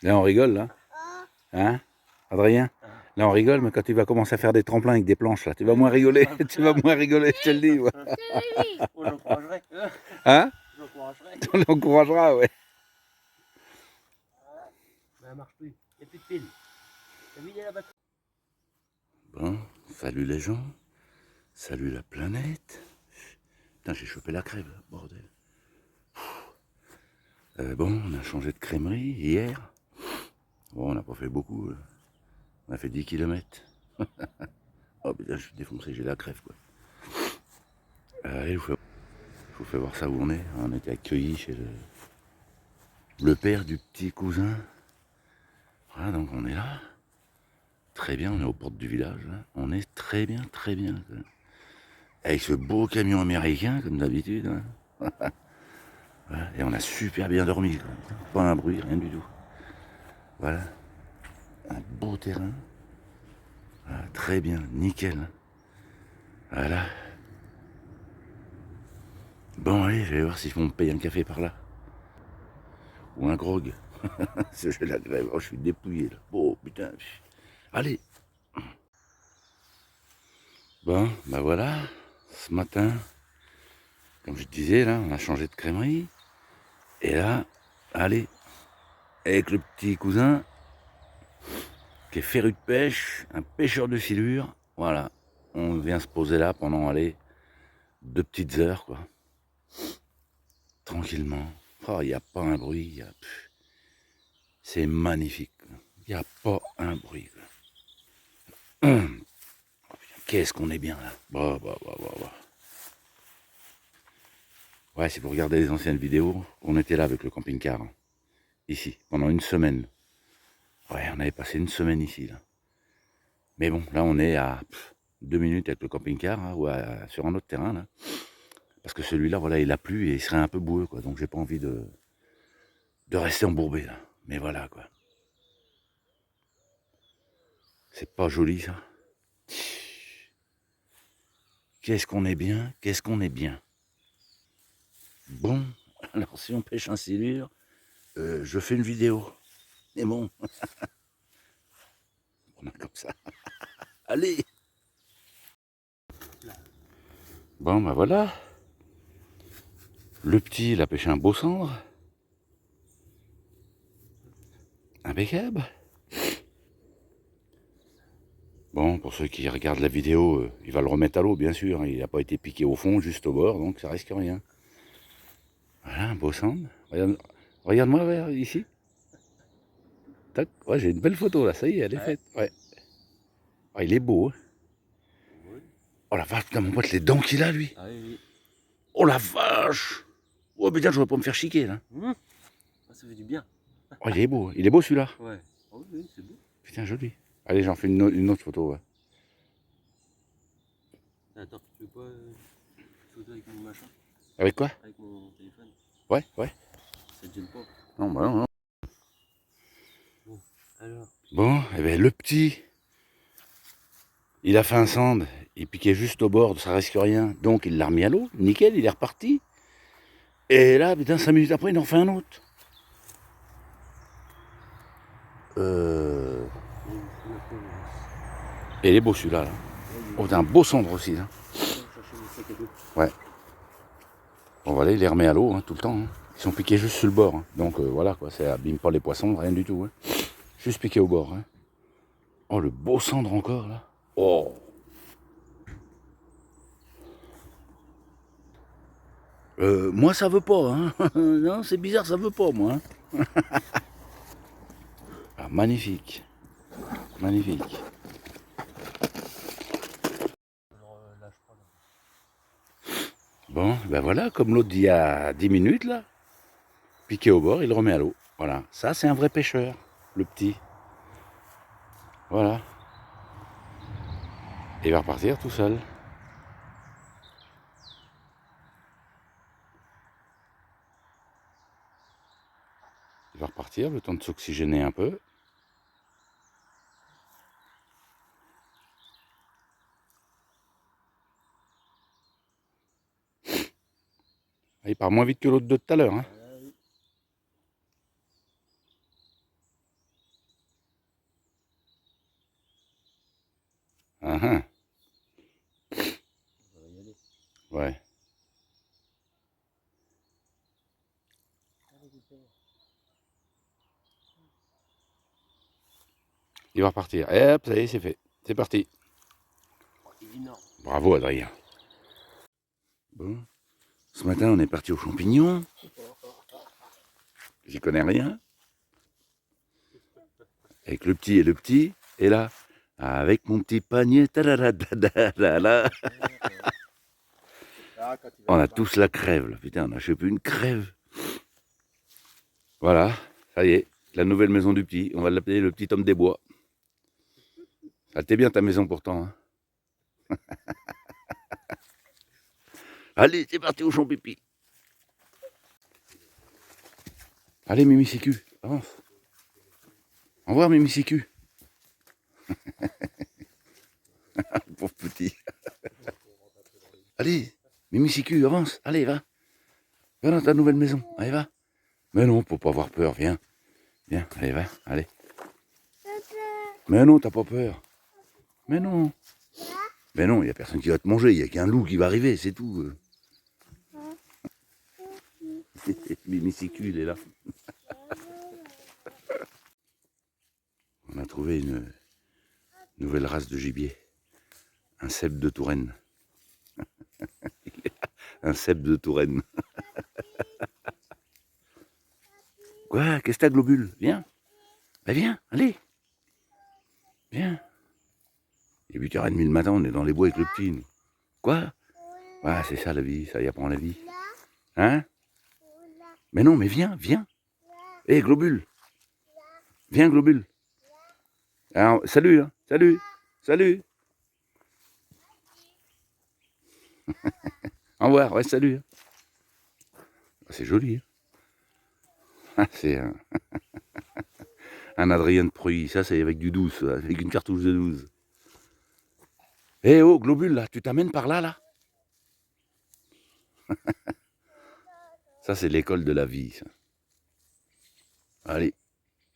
Là, on rigole, là. Hein, Adrien? Là, on rigole, mais quand tu vas commencer à faire des tremplins avec des planches, là, tu vas moins rigoler. Je te le dis. Ouais. On l'encouragerait. Hein? Je l'encouragerais. On l'encouragera, ouais. Mais elle marche plus. Il n'y a plus de piles. T'as vidé la batterie. Bon, salut les gens. Salut la planète. Putain, j'ai chopé la crève, bordel. Bon, on a changé de crèmerie hier. Bon, on n'a pas fait beaucoup. On a fait 10 km. Oh putain, je suis défoncé, j'ai la crève, quoi. Allez, je vous fais voir ça où on est. On était accueillis chez le père du petit cousin. Voilà, donc on est là. Très bien, on est aux portes du village. Là. On est très bien. Avec ce beau camion américain, comme d'habitude. Hein. Voilà. Et on a super bien dormi. Quoi. Pas un bruit, rien du tout. Voilà. Un beau terrain. Voilà, très bien, nickel. Voilà. Bon, allez, je vais voir si on me paye un café par là. Ou un grog. J'ai la grève. Oh, je suis dépouillé, là. Oh, putain. Allez. Bon, ben voilà. Ce matin, comme je disais, là, on a changé de crèmerie. Et là, allez, avec le petit cousin, qui est féru de pêche, un pêcheur de silure, voilà, on vient se poser là pendant, allez, 2 petites heures, quoi. Tranquillement, Oh, il n'y a pas un bruit. C'est magnifique. Il n'y a pas un bruit. Qu'est-ce qu'on est bien là. Bah. Ouais, si vous regardez les anciennes vidéos, on était là avec le camping-car. Hein, ici, pendant une semaine. Ouais, on avait passé une semaine ici. Là. Mais bon, là on est à 2 minutes avec le camping-car, hein, ou sur un autre terrain. Là. Parce que celui-là, voilà, il a plu et il serait un peu boueux, quoi. Donc j'ai pas envie de rester embourbé là. Mais voilà, quoi. C'est pas joli, ça. Qu'est-ce qu'on est bien, qu'est-ce qu'on est bien. Bon, alors si on pêche un silure, je fais une vidéo. Mais bon, on a comme ça. Allez. Bon, ben voilà. Le petit, il a pêché un beau cendre. Impeccable. Bon, pour ceux qui regardent la vidéo, il va le remettre à l'eau, bien sûr. Il n'a pas été piqué au fond, juste au bord, donc ça risque rien. Voilà, un beau cendre. Regarde-moi ici. Tac. Ouais, j'ai une belle photo là, ça y est, elle est faite. Ouais. Oh, il est beau. Hein. Oh la vache, putain, mon pote, les dents qu'il a, lui. Ah oui. Oh la vache. Oh, putain, je vais pas me faire chiquer, là. Ça fait du bien. Oh, il est beau celui-là. Ouais. Oh oui, c'est beau. Putain, joli. Allez, j'en fais une autre photo, ouais. Attends, tu veux pas une photo avec mon machin? Avec quoi? Avec mon téléphone? Ouais. Ça te gêne pas? Non, bah non. Bon, alors. Bon, eh ben, le petit, il a fait un sand, il piquait juste au bord, ça risque rien. Donc, il l'a remis à l'eau, nickel, il est reparti. Et là, putain, 5 minutes après, il en fait un autre. Et il est beau celui-là. Là. Oh, t'as un beau cendre aussi. Là. Ouais. Bon, voilà, il les remet à l'eau hein, tout le temps. Hein. Ils sont piqués juste sur le bord. Hein. Donc voilà, quoi, ça abîme pas les poissons, rien du tout. Hein. Juste piqué au bord. Hein. Oh, le beau cendre encore, là. Oh. Moi, ça veut pas. Hein. Non, c'est bizarre, ça veut pas, moi. Hein. Ah, magnifique. Magnifique. Bon, ben voilà, comme l'autre d'il y a 10 minutes, là. Piqué au bord, il le remet à l'eau. Voilà, ça c'est un vrai pêcheur, le petit. Voilà. Et il va repartir tout seul. Il va repartir, le temps de s'oxygéner un peu. Il part moins vite que l'autre de tout à l'heure. Hein. Ouais. Il va repartir. Et hop, ça y est, c'est fait. C'est parti. Bravo Adrien. Bon. Ce matin, on est parti aux champignons. J'y connais rien. Avec le petit et le petit. Et là, avec mon petit panier. On a tous la crève. Là. Putain, on a chopé une crève. Voilà, ça y est. La nouvelle maison du petit. On va l'appeler le petit homme des bois. Ça t'est bien ta maison pourtant. Hein. Allez, c'est parti au champ pipi. Allez, Mimi Sécu, avance. Au revoir, Mimi Sécu. Pauvre petit. Allez, Mimi Sécu, avance. Allez, va. Va dans ta nouvelle maison. Allez, va. Mais non, faut pas avoir peur, viens. Viens, allez, va, allez. Mais non, t'as pas peur. Mais non. Mais non, il n'y a personne qui va te manger, il n'y a qu'un loup qui va arriver, c'est tout. Mimi Sécu, il est là. On a trouvé une nouvelle race de gibier. Un cèpe de Touraine. Un cèpe de Touraine. Quoi? Qu'est-ce que t'as, Globule? Viens. Ben viens, allez. Viens. Il est 8h30 le matin, on est dans les bois avec le petit. Nous. Quoi? Ouais, c'est ça la vie, ça y apprend la vie. Hein? Mais non, mais viens, viens. Hé, Globule. Viens, Globule. Alors, salut, hein. Salut. Salut. Au revoir, ouais, salut. C'est joli. Hein. Ah, c'est un Adrien de Pruy. Ça, c'est avec du 12, avec une cartouche de 12. Eh oh, Globule, là, tu t'amènes par là, là. Ça, c'est l'école de la vie, ça. Allez.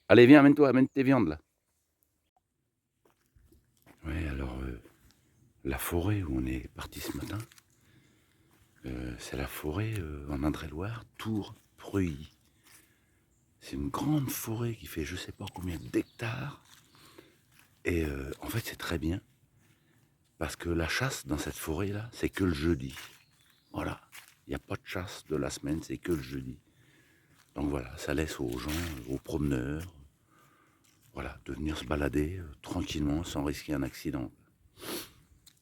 Allez, viens, amène-toi, amène tes viandes, là. Ouais, alors, la forêt où on est parti ce matin, c'est la forêt en Indre-et-Loire, Tours-Pruy. C'est une grande forêt qui fait je sais pas combien d'hectares. Et en fait, c'est très bien. Parce que la chasse dans cette forêt-là, c'est que le jeudi. Voilà. Il n'y a pas de chasse de la semaine, c'est que le jeudi. Donc voilà, ça laisse aux gens, aux promeneurs, voilà, de venir se balader tranquillement sans risquer un accident.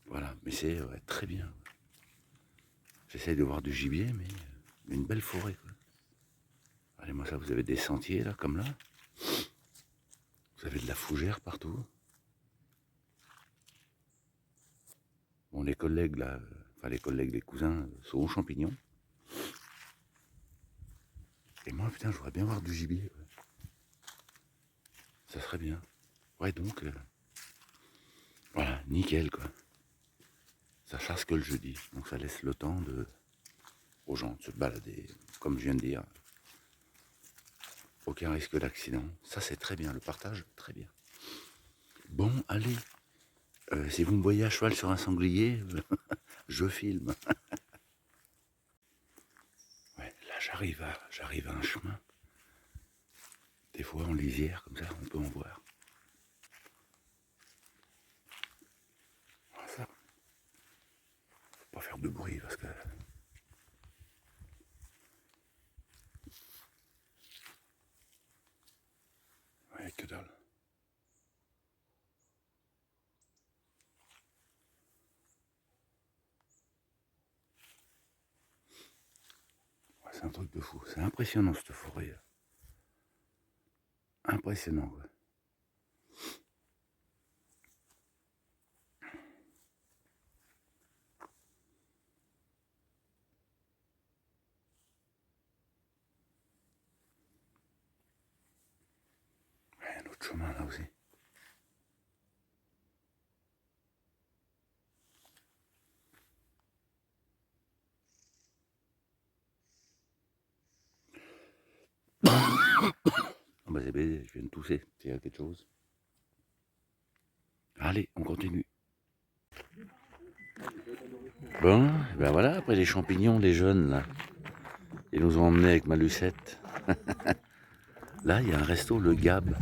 Voilà, mais c'est très bien. J'essaye de voir du gibier, mais une belle forêt. Quoi. Allez, moi ça, vous avez des sentiers là, comme là. Vous avez de la fougère partout. Bon, les collègues là, enfin les collègues, les cousins sont aux champignons. Et moi, putain, j'aurais bien voir du gibier. Ouais. Ça serait bien. Ouais, donc, voilà, nickel, quoi. Ça chasse que le jeudi. Donc, ça laisse le temps aux gens de se balader. Comme je viens de dire, aucun risque d'accident. Ça, c'est très bien. Le partage, très bien. Bon, allez. Si vous me voyez à cheval sur un sanglier, je filme. Ouais, là, j'arrive à un chemin. Des fois, en lisière, comme ça, on peut en voir. Voilà ça. Faut pas faire de bruit, parce que... Ouais, que dalle. Ouais, c'est un truc de fou. C'est impressionnant, cette forêt. Impressionnant, quoi. Ouais, un autre chemin, là aussi. Ah bah c'est baisé, je viens de tousser. Il y a quelque chose. Allez, on continue. Bon, ben voilà, après les champignons, les jeunes, là. Ils nous ont emmenés avec ma Lucette. Là, il y a un resto, le Gab.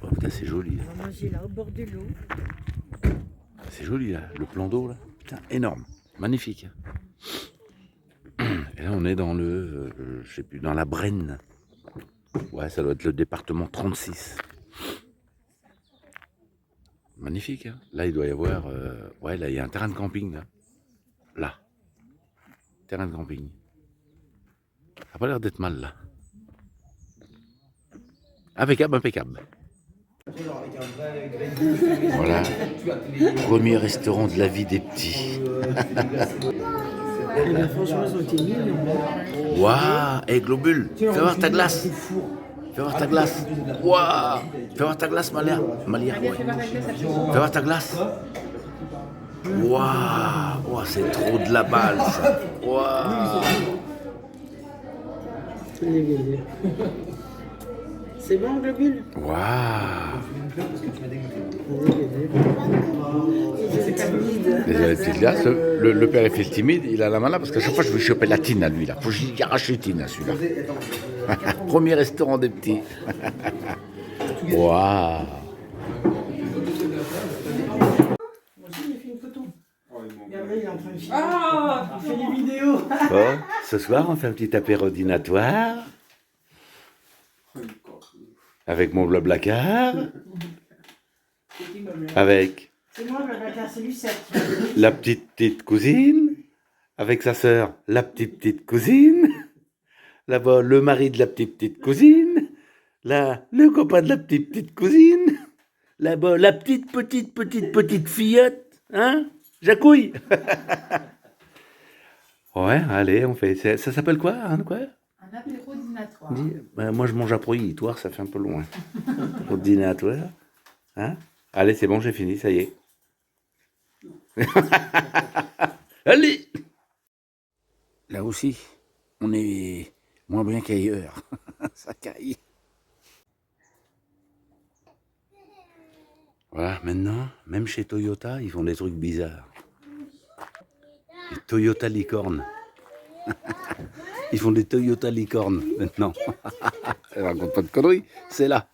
Oh putain, c'est joli. On va manger là, au bord de l'eau. C'est joli, là. Le plan d'eau, là. Putain, énorme. Magnifique. Et là, on est dans le... je sais plus, dans la Brenne. Ouais, ça doit être le département 36. Magnifique, hein. Là, il doit y avoir... ouais, là, il y a un terrain de camping, là. Là. Terrain de camping. Ça n'a pas l'air d'être mal, là. Impeccable, impeccable. Voilà. Premier restaurant de la vie des petits. Eh bien, franchement, ils ont été mignons. Waouh. Hey, Globule, fais voir ta glace. Fais voir ta glace. Waouh. Fais voir ta glace, Malia. Ouais. Fais voir ta glace. Waouh. Oh, c'est trop de la balle, ça. Waouh. C'est bon, Globule? Waouh. Timide. Les petites glaces, le père est fait timide, il a la main là parce qu'à chaque fois je vais choper la tine à lui là. Faut que j'y arrache les tines à celui-là. Premier restaurant des petits. Waouh. Moi aussi, j'ai fait une photo. Regarde, il est en train de filmer. Il fait des vidéos. Bon, ce soir on fait un petit apéro dînatoire. avec mon blablacar, avec C'est moi, Blablacar, c'est Lucette. la petite cousine, avec sa sœur, la petite cousine, là-bas, le mari de la petite cousine, là, le copain de la petite cousine, là-bas, la petite fillette, hein, Jacouille. Ouais, allez, on fait, ça s'appelle quoi, hein, quoi? Un apéro dînatoire. Moi, je mange à prohibitoire, ça fait un peu loin. Au dînatoire, hein? Allez, c'est bon, j'ai fini, ça y est. Allez! Là aussi, on est moins bien qu'ailleurs. Ça caille. Voilà, maintenant, même chez Toyota, ils font des trucs bizarres. Les Toyota licornes. Ils font des Toyota licornes maintenant. Je raconte pas de conneries, c'est là.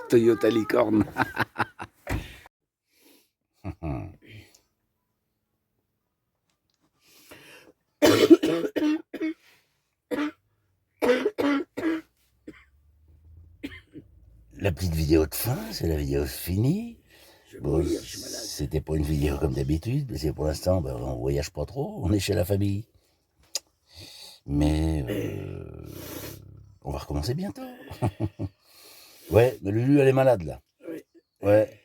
Toyota licorne. La petite vidéo de fin, c'est la vidéo finie. Bon, c'était pas une vidéo comme d'habitude, parce que pour l'instant, on voyage pas trop, on est chez la famille. Mais on va recommencer bientôt. Ouais, mais Lulu, elle est malade là. Oui. Ouais,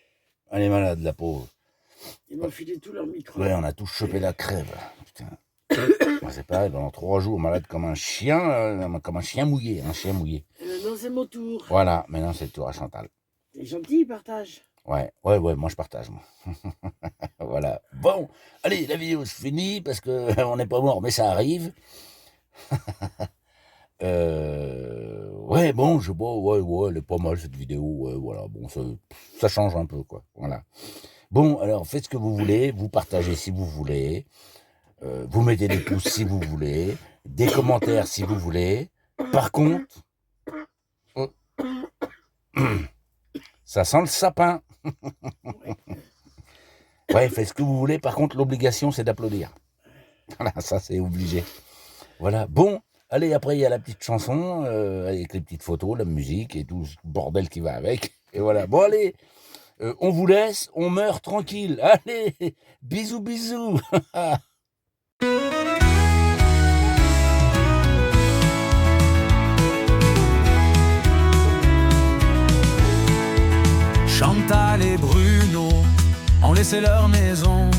elle est malade, la pauvre. Ils m'ont filé tout leur micro. Ouais, on a tous chopé la crève. Putain. Moi, c'est pareil, pendant 3 jours, malade comme un chien mouillé, un chien mouillé. Maintenant, c'est mon tour. Voilà, maintenant c'est le tour à Chantal. T'es gentil, partage. Ouais, moi je partage, moi. Voilà. Bon, allez, la vidéo c'est fini parce que on n'est pas mort, mais ça arrive. Ouais, bon, je vois, ouais, elle est pas mal cette vidéo, ouais, voilà, bon, ça change un peu, quoi, voilà. Bon, alors faites ce que vous voulez, vous partagez si vous voulez, vous mettez des pouces si vous voulez, des commentaires si vous voulez. Par contre, ça sent le sapin. Ouais, faites ce que vous voulez, par contre, l'obligation c'est d'applaudir. Voilà, ça c'est obligé. Voilà, bon. Allez, après, il y a la petite chanson, avec les petites photos, la musique et tout ce bordel qui va avec. Et voilà. Bon, allez, on vous laisse, on meurt tranquille. Allez, bisous, bisous. Chantal et Bruno ont laissé leur maison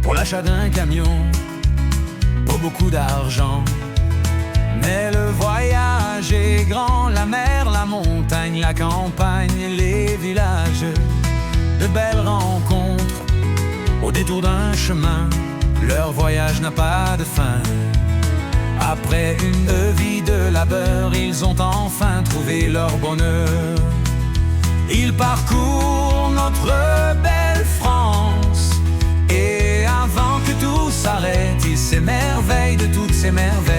pour l'achat d'un camion, pas beaucoup d'argent. Mais le voyage est grand, la mer, la montagne, la campagne, les villages, de belles rencontres au détour d'un chemin. Leur voyage n'a pas de fin. Après une vie de labeur, ils ont enfin trouvé leur bonheur. Ils parcourent notre belle France, et avant que tout s'arrête, ils s'émerveillent de toutes ces merveilles.